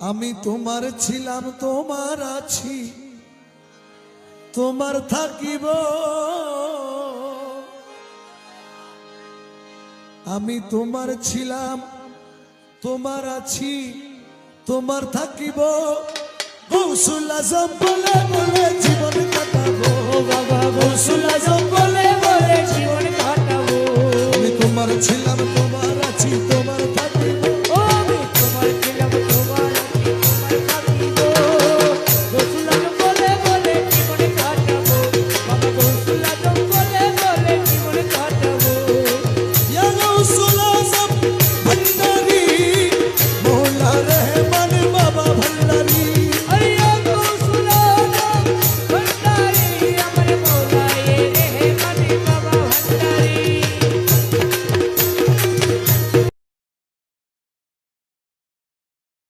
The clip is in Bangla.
আমি তোমার ছিলাম তোমার আছি তোমার থাকিব আমি তোমার ছিলাম তোমার আছি তোমার থাকিব গৌসুল আজম বলে বলে জীবন কাটাবো বাবা গৌসুল আজম বলে বলে জীবন কাটাবো আমি তোমার ছিলাম তোমার আছি তোমার